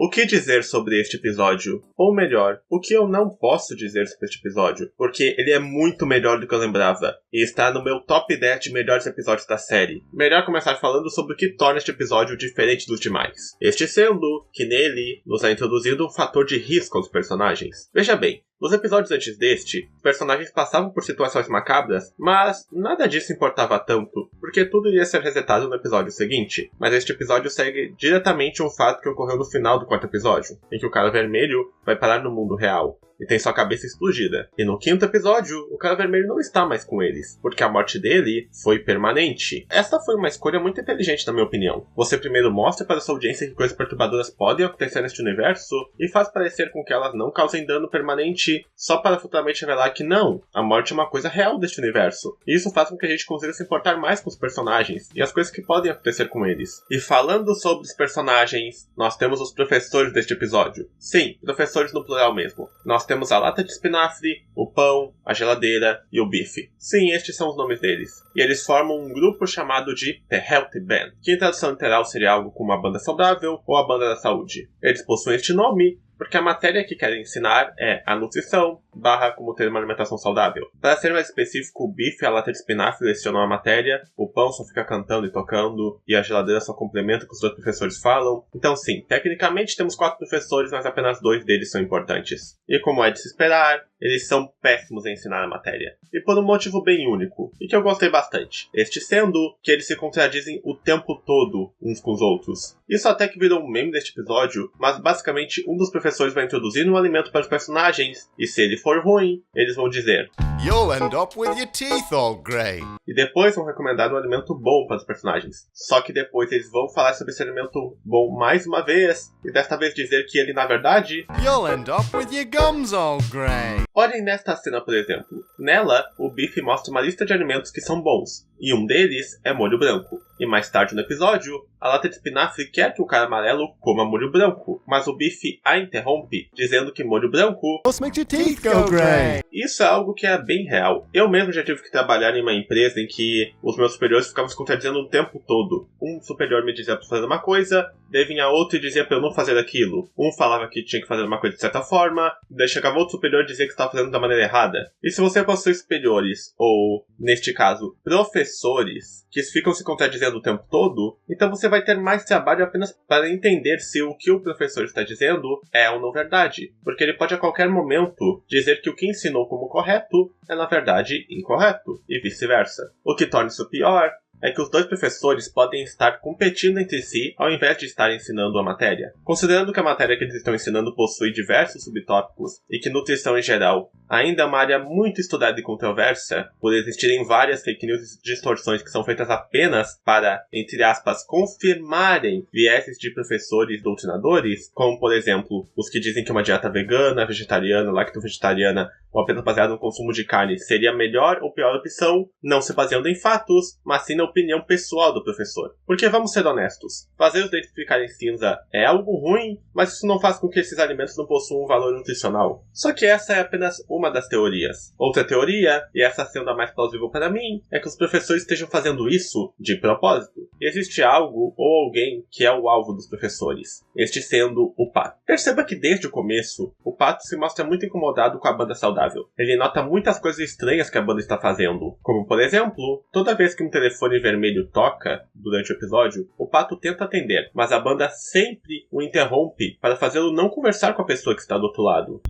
O que dizer sobre este episódio? Ou melhor, o que eu não posso dizer sobre este episódio? Porque ele é muito melhor do que eu lembrava. E está no meu top 10 de melhores episódios da série. Melhor começar falando sobre o que torna este episódio diferente dos demais. Este sendo que nele nos é introduzido um fator de risco aos personagens. Veja bem, nos episódios antes deste, os personagens passavam por situações macabras, mas nada disso importava tanto, porque tudo iria ser resetado no episódio seguinte. Mas este episódio segue diretamente um fato que ocorreu no final do quarto episódio, em que o cara vermelho vai parar no mundo real e tem sua cabeça explodida. E no quinto episódio, o cara vermelho não está mais com eles, porque a morte dele foi permanente. Esta foi uma escolha muito inteligente, na minha opinião. Você primeiro mostra para sua audiência que coisas perturbadoras podem acontecer neste universo, e faz parecer com que elas não causem dano permanente, só para futuramente revelar que não, a morte é uma coisa real deste universo. E isso faz com que a gente consiga se importar mais com os personagens, e as coisas que podem acontecer com eles. E falando sobre os personagens, nós temos os professores deste episódio. Sim, professores no plural mesmo. Nós temos a lata de espinafre, o pão, a geladeira e o bife. Sim, estes são os nomes deles. E eles formam um grupo chamado de The Healthy Band, que em tradução literal seria algo como a banda saudável ou a banda da saúde. Eles possuem este nome porque a matéria que querem ensinar é a nutrição / como ter uma alimentação saudável. Para ser mais específico, o bife e a lata de espinafre lecionam a matéria, o pão só fica cantando e tocando, e a geladeira só complementa o que os dois professores falam. Então sim, tecnicamente temos 4 professores, mas apenas 2 deles são importantes. E como é de se esperar, eles são péssimos em ensinar a matéria. E por um motivo bem único, e que eu gostei bastante. Este sendo que eles se contradizem o tempo todo uns com os outros. Isso até que virou um meme deste episódio, mas basicamente um dos professores vai introduzir um alimento para os personagens, e se ele for ruim, eles vão dizer "You'll end up with your teeth all grey." E depois vão recomendar um alimento bom para os personagens. Só que depois eles vão falar sobre esse alimento bom mais uma vez, e desta vez dizer que ele na verdade "You'll end up with your gums all grey." Olhem nesta cena, por exemplo. Nela, o Biff mostra uma lista de alimentos que são bons, e um deles é molho branco. E mais tarde no episódio, a lata de espinafre quer que o cara amarelo coma molho branco, mas o Biff a interrompe, dizendo que molho branco "Makes your teeth go grey." Isso é algo que é bem real. Eu mesmo já tive que trabalhar em uma empresa em que os meus superiores ficavam se contradizendo o tempo todo. Um superior me dizia pra fazer uma coisa, daí vinha outro e dizia pra eu não fazer aquilo. Um falava que tinha que fazer uma coisa de certa forma, daí chegava outro superior e dizia que estava fazendo da maneira errada. E se você possui superiores, ou, neste caso, professores, que ficam se contradizendo o tempo todo, então você vai ter mais trabalho apenas para entender se o que o professor está dizendo é ou não verdade. Porque ele pode a qualquer momento dizer que o que ensinou como correto é na verdade incorreto, e vice-versa. O que torna isso pior é que os dois professores podem estar competindo entre si ao invés de estar ensinando a matéria. Considerando que a matéria que eles estão ensinando possui diversos subtópicos e que nutrição em geral ainda é uma área muito estudada e controversa, por existirem várias fake news e distorções que são feitas apenas para, entre aspas, confirmarem vieses de professores doutrinadores, como por exemplo, os que dizem que uma dieta vegana, vegetariana, lacto-vegetariana ou apenas baseada no consumo de carne seria a melhor ou pior opção, não se baseando em fatos, mas sim na opinião pessoal do professor. Porque vamos ser honestos, fazer os dentes ficarem cinza é algo ruim, mas isso não faz com que esses alimentos não possuam um valor nutricional. Só que essa é apenas uma das teorias. Outra teoria, e essa sendo a mais plausível para mim, é que os professores estejam fazendo isso de propósito. Existe algo ou alguém que é o alvo dos professores, este sendo o Pato. Perceba que desde o começo, o Pato se mostra muito incomodado com a banda saudável. Ele nota muitas coisas estranhas que a banda está fazendo, como por exemplo, toda vez que um telefone vermelho toca durante o episódio, o Pato tenta atender, mas a banda sempre o interrompe para fazê-lo não conversar com a pessoa que está do outro lado.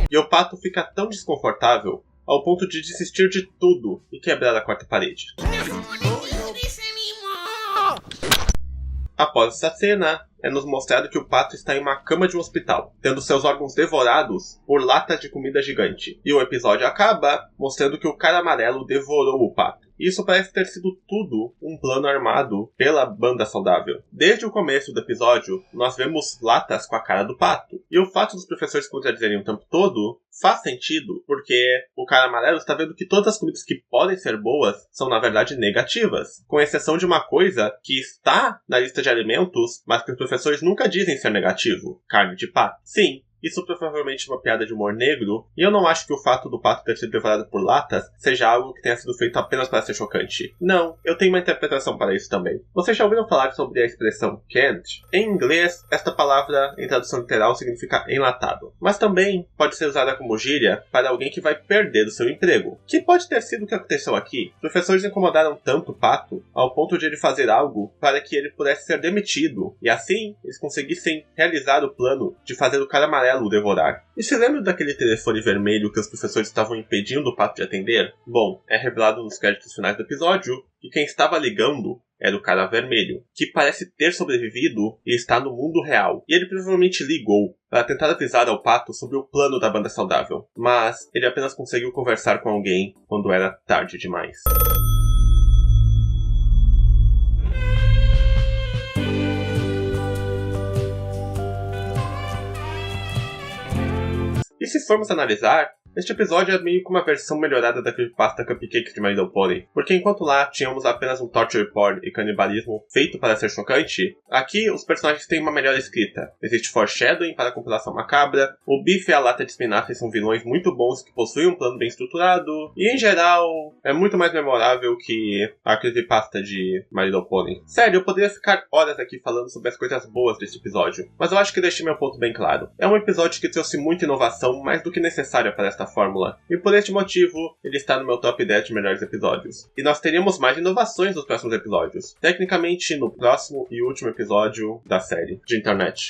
E o Pato fica tão desconfortável ao ponto de desistir de tudo e quebrar a quarta parede. Após essa cena, é nos mostrado que o Pato está em uma cama de um hospital, tendo seus órgãos devorados por latas de comida gigante. E o episódio acaba mostrando que o cara amarelo devorou o Pato. Isso parece ter sido tudo um plano armado pela banda saudável. Desde o começo do episódio, nós vemos latas com a cara do Pato. E o fato dos professores se contradizerem o tempo todo faz sentido, porque o cara amarelo está vendo que todas as comidas que podem ser boas são, na verdade, negativas, com exceção de uma coisa que está na lista de alimentos, mas que os professores nunca dizem ser negativo: carne de pato. Sim, isso provavelmente é uma piada de humor negro, e eu não acho que o fato do pato ter sido devorado por latas seja algo que tenha sido feito apenas para ser chocante. Não, eu tenho uma interpretação para isso também. Vocês já ouviram falar sobre a expressão canned? Em inglês, esta palavra, em tradução literal, significa enlatado, mas também pode ser usada como gíria para alguém que vai perder o seu emprego, que pode ter sido o que aconteceu aqui. Os professores incomodaram tanto o pato ao ponto de ele fazer algo para que ele pudesse ser demitido, e assim eles conseguissem realizar o plano de fazer o cara amarelo o devorar. E se lembra daquele telefone vermelho que os professores estavam impedindo o pato de atender? Bom, é revelado nos créditos finais do episódio que quem estava ligando era o cara vermelho, que parece ter sobrevivido e está no mundo real. E ele provavelmente ligou para tentar avisar ao pato sobre o plano da banda saudável, mas ele apenas conseguiu conversar com alguém quando era tarde demais. E se formos analisar, este episódio é meio que uma versão melhorada da creepypasta Cupcakes de My Little Pony, porque enquanto lá tínhamos apenas um torture porn e canibalismo feito para ser chocante, aqui os personagens têm uma melhor escrita. Existe foreshadowing para a compilação macabra, o Biff e a lata de espinafre são vilões muito bons que possuem um plano bem estruturado, e em geral é muito mais memorável que a creepypasta de My Little Pony. Sério, eu poderia ficar horas aqui falando sobre as coisas boas deste episódio, mas eu acho que deixei meu ponto bem claro. É um episódio que trouxe muita inovação, mais do que necessária para esta fórmula, e por este motivo ele está no meu top 10 de melhores episódios. E nós teríamos mais inovações nos próximos episódios, tecnicamente no próximo e último episódio da série de internet.